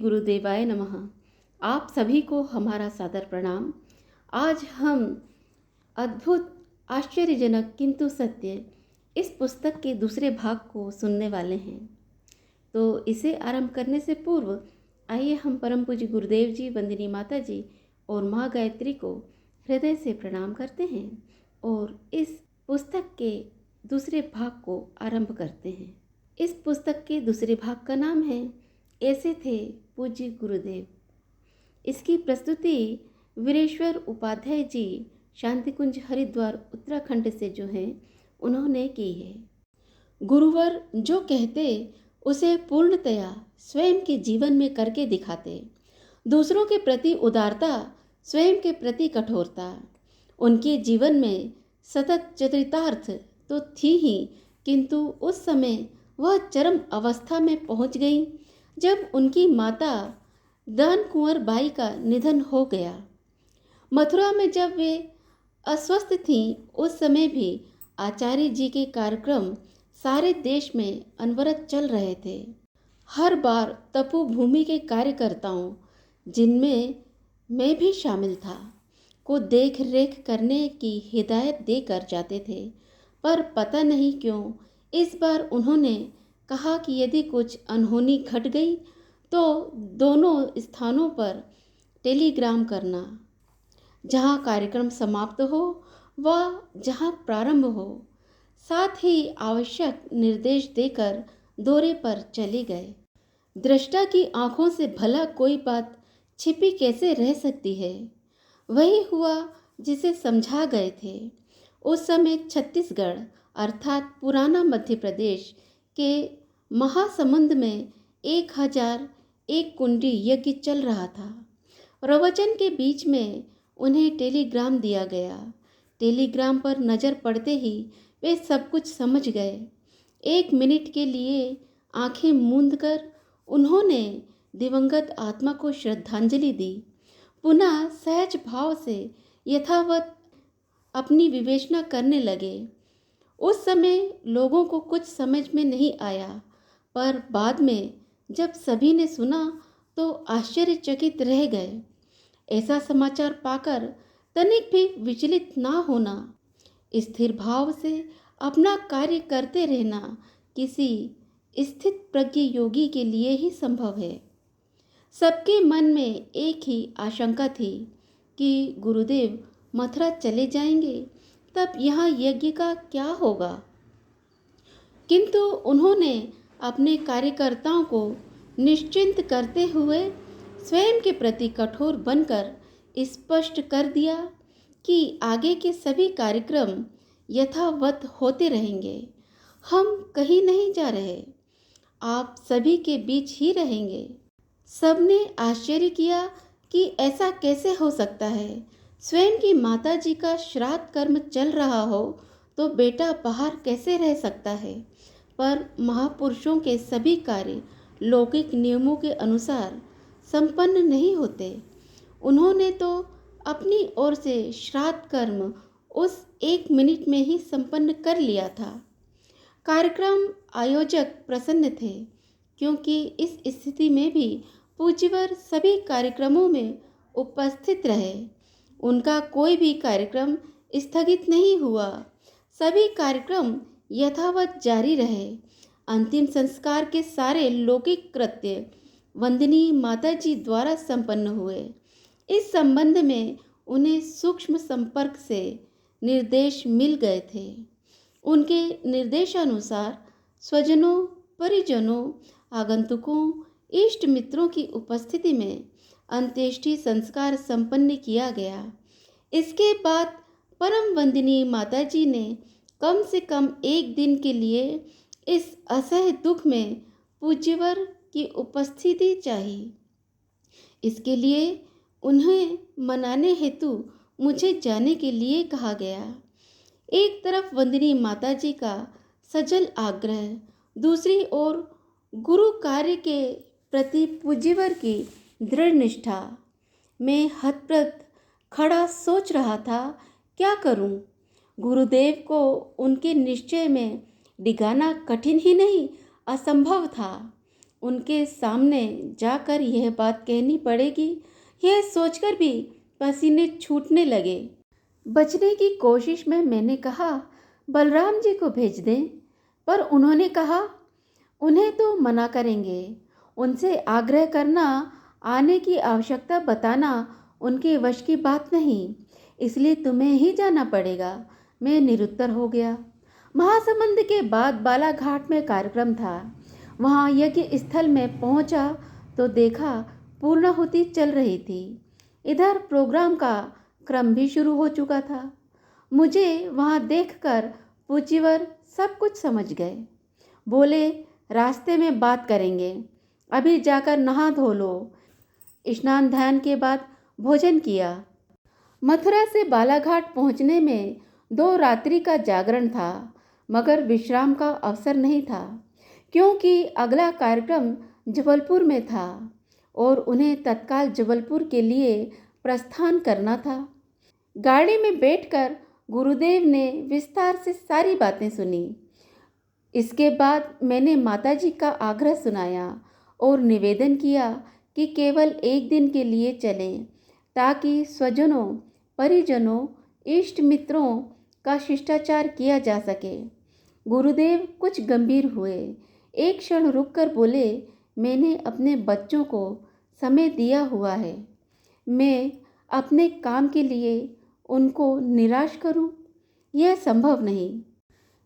गुरुदेवाय नमः। आप सभी को हमारा सादर प्रणाम। आज हम अद्भुत, आश्चर्यजनक किंतु सत्य इस पुस्तक के दूसरे भाग को सुनने वाले हैं। तो इसे आरंभ करने से पूर्व आइए हम परम पूज्य गुरुदेव जी, वंदनीय माता जी और माँ गायत्री को हृदय से प्रणाम करते हैं और इस पुस्तक के दूसरे भाग को आरंभ करते हैं। इस पुस्तक के दूसरे भाग का नाम है ऐसे थे पूज्य गुरुदेव। इसकी प्रस्तुति वीरेश्वर उपाध्याय जी शांति कुंज हरिद्वार उत्तराखंड से जो है उन्होंने की है। गुरुवर जो कहते उसे पूर्णतया स्वयं के जीवन में करके दिखाते। दूसरों के प्रति उदारता, स्वयं के प्रति कठोरता। उनके जीवन में सतत चरितार्थ तो थी ही, किंतु उस समय वह चरम अवस्था में पहुंच गई जब उनकी माता दान कुंवर बाई का निधन हो गया। मथुरा में जब वे अस्वस्थ थीं, उस समय भी आचार्य जी के कार्यक्रम सारे देश में अनवरत चल रहे थे। हर बार तपोभूमि के कार्यकर्ताओं, जिनमें मैं भी शामिल था, को देख रेख करने की हिदायत देकर जाते थे। पर पता नहीं क्यों इस बार उन्होंने कहा कि यदि कुछ अनहोनी घट गई तो दोनों स्थानों पर टेलीग्राम करना, जहां कार्यक्रम समाप्त हो व जहां प्रारंभ हो। साथ ही आवश्यक निर्देश देकर दौरे पर चले गए। दृष्टा की आंखों से भला कोई बात छिपी कैसे रह सकती है। वही हुआ जिसे समझा गए थे। उस समय छत्तीसगढ़ अर्थात पुराना मध्य प्रदेश के महासमुंद में 1001 कुंडी यज्ञ चल रहा था। प्रवचन के बीच में उन्हें टेलीग्राम दिया गया। टेलीग्राम पर नज़र पड़ते ही वे सब कुछ समझ गए। 1 मिनट के लिए आंखें मूंद कर उन्होंने दिवंगत आत्मा को श्रद्धांजलि दी। पुनः सहज भाव से यथावत अपनी विवेचना करने लगे। उस समय लोगों को कुछ समझ में नहीं आया, पर बाद में जब सभी ने सुना तो आश्चर्यचकित रह गए। ऐसा समाचार पाकर तनिक भी विचलित ना होना, स्थिर भाव से अपना कार्य करते रहना किसी स्थित प्रज्ञ योगी के लिए ही संभव है। सबके मन में एक ही आशंका थी कि गुरुदेव मथुरा चले जाएंगे, तब यहाँ यज्ञ का क्या होगा। किंतु उन्होंने अपने कार्यकर्ताओं को निश्चिंत करते हुए स्वयं के प्रति कठोर बनकर स्पष्ट कर दिया कि आगे के सभी कार्यक्रम यथावत होते रहेंगे। हम कहीं नहीं जा रहे, आप सभी के बीच ही रहेंगे। सबने आश्चर्य किया कि ऐसा कैसे हो सकता है। स्वयं की माता जी का श्राद्ध कर्म चल रहा हो तो बेटा बाहर कैसे रह सकता है। पर महापुरुषों के सभी कार्य लौकिक नियमों के अनुसार संपन्न नहीं होते। उन्होंने तो अपनी ओर से श्राद्ध कर्म उस 1 मिनट में ही संपन्न कर लिया था। कार्यक्रम आयोजक प्रसन्न थे, क्योंकि इस स्थिति में भी पूज्यवर सभी कार्यक्रमों में उपस्थित रहे। उनका कोई भी कार्यक्रम स्थगित नहीं हुआ। सभी कार्यक्रम यथावत जारी रहे। अंतिम संस्कार के सारे लौकिक कृत्य वंदनीय माता जी द्वारा संपन्न हुए। इस संबंध में उन्हें सूक्ष्म संपर्क से निर्देश मिल गए थे। उनके निर्देशानुसार स्वजनों, परिजनों, आगंतुकों, इष्ट मित्रों की उपस्थिति में अंत्येष्टि संस्कार संपन्न किया गया। इसके बाद परम वंदनीय माता जी ने कम से कम 1 दिन के लिए इस असह्य दुख में पूज्यवर की उपस्थिति चाहिए। इसके लिए उन्हें मनाने हेतु मुझे जाने के लिए कहा गया। एक तरफ वंदनीय माता जी का सजल आग्रह, दूसरी ओर गुरु कार्य के प्रति पूज्यवर की दृढ़ निष्ठा। मैं हतप्रभ खड़ा सोच रहा था, क्या करूं। गुरुदेव को उनके निश्चय में डिगाना कठिन ही नहीं, असंभव था। उनके सामने जाकर यह बात कहनी पड़ेगी, यह सोचकर भी पसीने छूटने लगे। बचने की कोशिश में मैंने कहा, बलराम जी को भेज दें, पर उन्होंने कहा उन्हें तो मना करेंगे, उनसे आग्रह करना, आने की आवश्यकता बताना उनके वश की बात नहीं, इसलिए तुम्हें ही जाना पड़ेगा। मैं निरुत्तर हो गया। महासमुंद के बाद बालाघाट में कार्यक्रम था। वहाँ यज्ञ स्थल में पहुँचा तो देखा पूर्णाहुति चल रही थी। इधर प्रोग्राम का क्रम भी शुरू हो चुका था। मुझे वहाँ देखकर पूज्यवर सब कुछ समझ गए। बोले, रास्ते में बात करेंगे, अभी जाकर नहा धो लो। स्नान ध्यान के बाद भोजन किया। मथुरा से बालाघाट पहुँचने में 2 रात्रि का जागरण था, मगर विश्राम का अवसर नहीं था, क्योंकि अगला कार्यक्रम जबलपुर में था और उन्हें तत्काल जबलपुर के लिए प्रस्थान करना था। गाड़ी में बैठकर गुरुदेव ने विस्तार से सारी बातें सुनी। इसके बाद मैंने माताजी का आग्रह सुनाया और निवेदन किया कि केवल 1 दिन के लिए चलें, ताकि स्वजनों, परिजनों, इष्ट मित्रों का शिष्टाचार किया जा सके। गुरुदेव कुछ गंभीर हुए। एक क्षण रुककर बोले, मैंने अपने बच्चों को समय दिया हुआ है, मैं अपने काम के लिए उनको निराश करूं, यह संभव नहीं।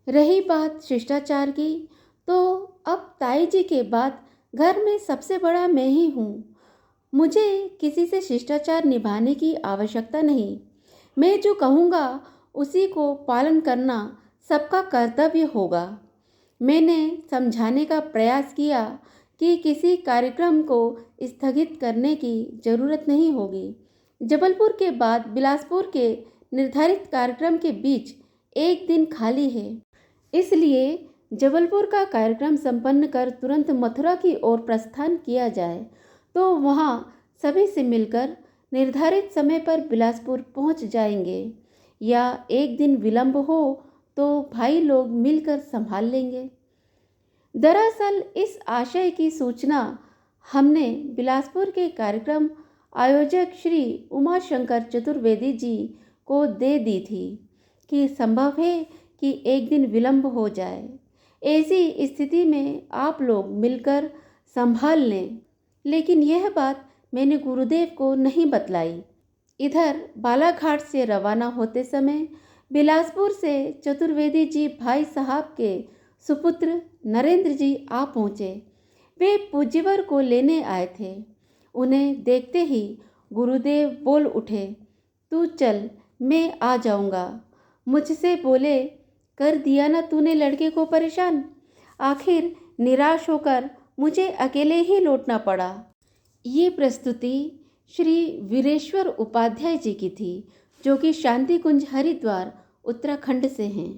रही बात शिष्टाचार की, तो अब ताई जी के बाद घर में सबसे बड़ा मैं ही हूँ। मुझे किसी से शिष्टाचार निभाने की आवश्यकता नहीं। मैं जो कहूँगा उसी को पालन करना सबका कर्तव्य होगा। मैंने समझाने का प्रयास किया कि किसी कार्यक्रम को स्थगित करने की जरूरत नहीं होगी। जबलपुर के बाद बिलासपुर के निर्धारित कार्यक्रम के बीच 1 दिन खाली है, इसलिए जबलपुर का कार्यक्रम संपन्न कर तुरंत मथुरा की ओर प्रस्थान किया जाए, तो वहाँ सभी से मिलकर निर्धारित समय पर बिलासपुर पहुँच जाएंगे, या 1 दिन विलंब हो तो भाई लोग मिलकर संभाल लेंगे। दरअसल इस आशय की सूचना हमने बिलासपुर के कार्यक्रम आयोजक श्री उमाशंकर चतुर्वेदी जी को दे दी थी कि संभव है कि 1 दिन विलंब हो जाए। ऐसी स्थिति में आप लोग मिलकर संभाल लें, लेकिन यह बात मैंने गुरुदेव को नहीं बतलाई। इधर बालाघाट से रवाना होते समय बिलासपुर से चतुर्वेदी जी भाई साहब के सुपुत्र नरेंद्र जी आ पहुँचे। वे पूज्यवर को लेने आए थे। उन्हें देखते ही गुरुदेव बोल उठे, तू चल, मैं आ जाऊंगा। मुझसे बोले, कर दिया ना तूने लड़के को परेशान। आखिर निराश होकर मुझे अकेले ही लौटना पड़ा। ये प्रस्तुति श्री वीरेश्वर उपाध्याय जी की थी, जो कि शांति कुंज हरिद्वार उत्तराखंड से हैं।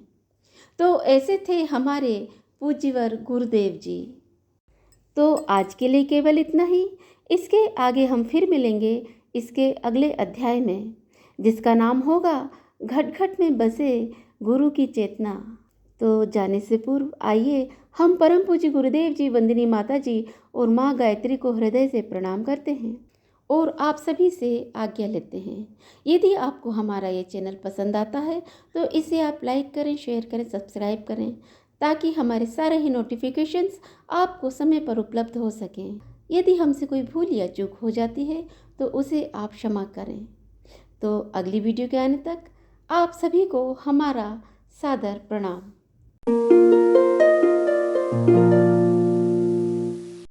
तो ऐसे थे हमारे पूज्यवर गुरुदेव जी। तो आज के लिए केवल इतना ही। इसके आगे हम फिर मिलेंगे इसके अगले अध्याय में, जिसका नाम होगा घट घट में बसे गुरु की चेतना। तो जाने से पूर्व आइए हम परम पूज्य गुरुदेव जी, वंदनी माता जी और माँ गायत्री को हृदय से प्रणाम करते हैं और आप सभी से आज्ञा लेते हैं। यदि आपको हमारा ये चैनल पसंद आता है तो इसे आप लाइक करें, शेयर करें, सब्सक्राइब करें, ताकि हमारे सारे ही नोटिफिकेशंस आपको समय पर उपलब्ध हो सकें। यदि हमसे कोई भूल या चूक हो जाती है तो उसे आप क्षमा करें। तो अगली वीडियो के आने तक आप सभी को हमारा सादर प्रणाम।